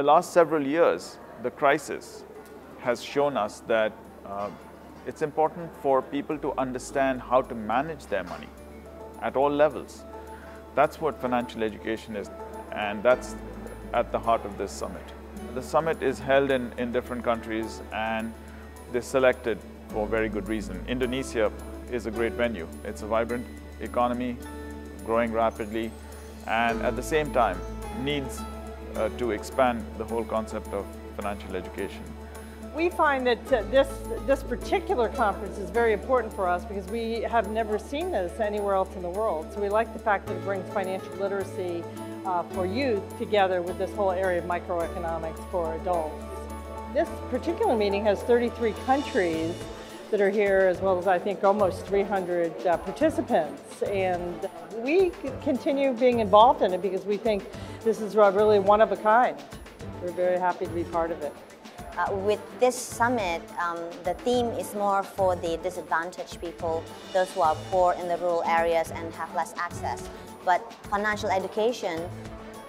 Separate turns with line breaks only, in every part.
the last several years, the crisis has shown us that it's important for people to understand how to manage their money at all levels. That's what financial education is, and that's at the heart of this summit. The summit is held in different countries, and they're selected for very good reason. Indonesia is a great venue. It's a vibrant economy, growing rapidly, and at the same time needs to expand the whole concept of financial education.
We find that this particular conference is very important for us because we have never seen this anywhere else in the world. So we like the fact that it brings financial literacy for youth together with this whole area of microeconomics for adults. This particular meeting has 33 countries that are here, as well as I think almost 300 participants. And we continue being involved in it because we think this is really one of a kind. We're very happy to be part of it.
With this summit, the theme is more for the disadvantaged people, those who are poor in the rural areas and have less access. But financial education,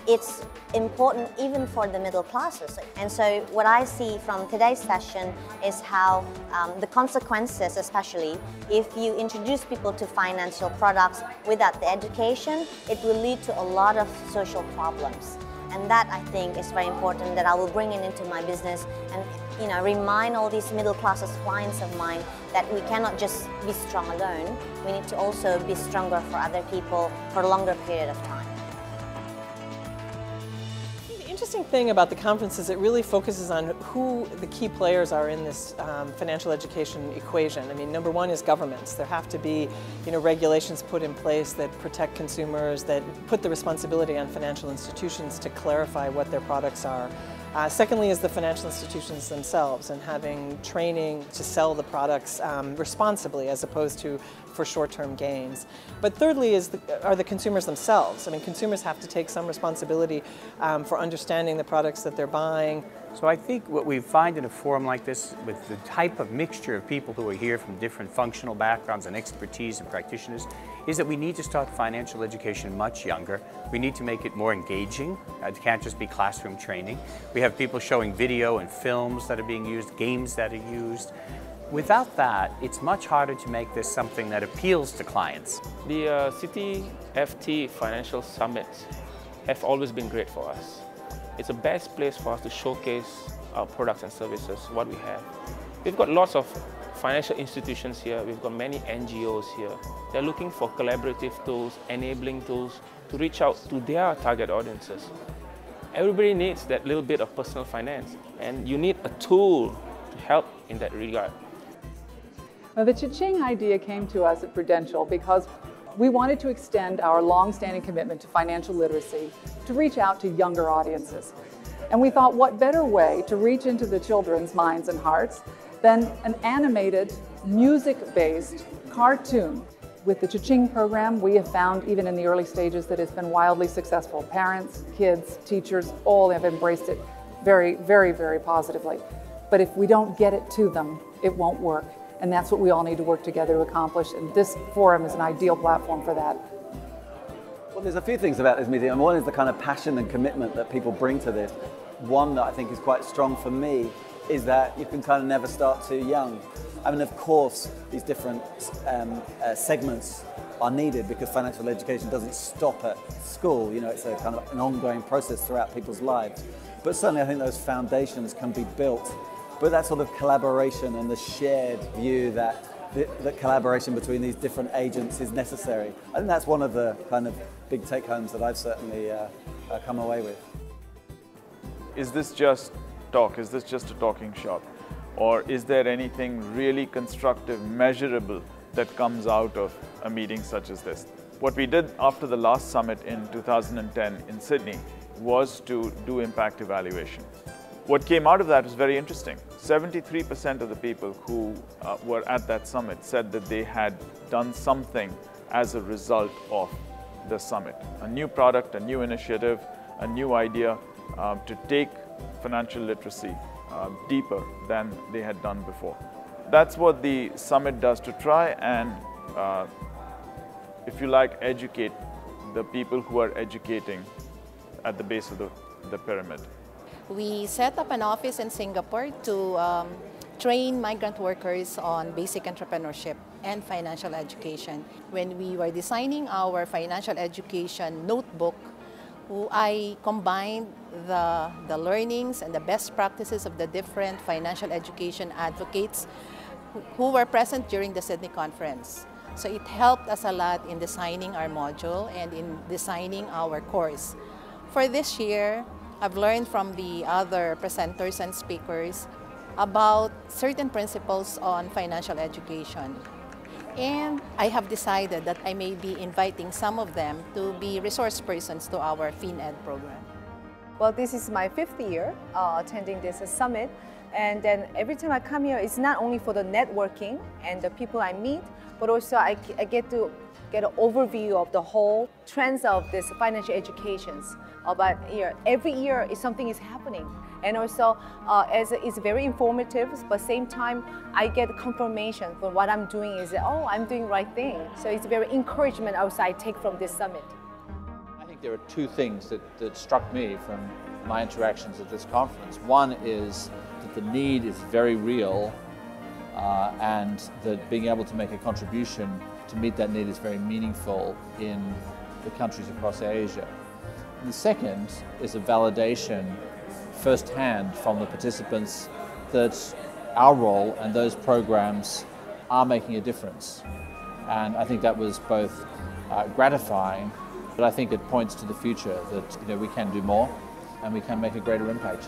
it's important even for the middle classes. And so what I see from today's session is how the consequences, especially if you introduce people to financial products without the education, it will lead to a lot of social problems. And that, I think, is very important, that I will bring it into my business and remind all these middle classes clients of mine that we cannot just be strong alone. We need to also be stronger for other people for a longer period of time.
The interesting thing about the conference is it really focuses on who the key players are in this financial education equation. I mean, number one is governments. There have to be regulations put in place that protect consumers, that put the responsibility on financial institutions to clarify what their products are. Secondly is the financial institutions themselves and having training to sell the products responsibly as opposed to for short-term gains. But thirdly are the consumers themselves. I mean, consumers have to take some responsibility for understanding the products that they're buying.
So I think what we find in a forum like this, with the type of mixture of people who are here from different functional backgrounds and expertise and practitioners, is that we need to start financial education much younger. We need to make it more engaging. It can't just be classroom training. We have people showing video and films that are being used, games that are used. Without that, it's much harder to make this something that appeals to clients.
The Citi FT Financial Summits have always been great for us. It's the best place for us to showcase our products and services, what we have. We've got lots of financial institutions here. We've got many NGOs here. They're looking for collaborative tools, enabling tools to reach out to their target audiences. Everybody needs that little bit of personal finance, and you need a tool to help in that regard.
Well, the Cha-Ching idea came to us at Prudential because we wanted to extend our long-standing commitment to financial literacy to reach out to younger audiences. And we thought, what better way to reach into the children's minds and hearts than an animated, music-based cartoon. With the Cha-Ching program, we have found, even in the early stages, that it's been wildly successful. Parents, kids, teachers, all have embraced it very, very, very positively. But if we don't get it to them, it won't work. And that's what we all need to work together to accomplish. And this forum is an ideal platform for that.
Well, there's a few things about this meeting. And one is the kind of passion and commitment that people bring to this. One that I think is quite strong for me is that you can kind of never start too young. I mean, of course, these different segments are needed because financial education doesn't stop at school. It's a kind of an ongoing process throughout people's lives. But certainly I think those foundations can be built. But that sort of collaboration and the shared view that the collaboration between these different agents is necessary. I think that's one of the kind of big take-homes that I've certainly come away with.
Is this just talk? Is this just a talking shop? Or is there anything really constructive, measurable that comes out of a meeting such as this? What we did after the last summit in 2010 in Sydney was to do impact evaluation. What came out of that was very interesting. 73% of the people who were at that summit said that they had done something as a result of the summit. A new product, a new initiative, a new idea to take financial literacy deeper than they had done before. That's what the summit does, to try and, if you like, educate the people who are educating at the base of the pyramid.
We set up an office in Singapore to train migrant workers on basic entrepreneurship and financial education. When we were designing our financial education notebook, I combined the learnings and the best practices of the different financial education advocates who were present during the Sydney conference. So it helped us a lot in designing our module and in designing our course. For this year, I've learned from the other presenters and speakers about certain principles on financial education. And I have decided that I may be inviting some of them to be resource persons to our FinEd program.
Well, this is my 5th year attending this summit. And then every time I come here, it's not only for the networking and the people I meet, but also I get to get an overview of the whole trends of this financial educations. About every year something is happening. And also it's very informative, but same time I get confirmation for what I'm doing is that, oh, I'm doing the right thing. So it's very encouragement also I take from this summit.
I think there are two things that struck me from my interactions at this conference. One is that the need is very real and that being able to make a contribution to meet that need is very meaningful in the countries across Asia. And the second is a validation firsthand from the participants that our role and those programs are making a difference. And I think that was both gratifying, but I think it points to the future that we can do more and we can make a greater impact.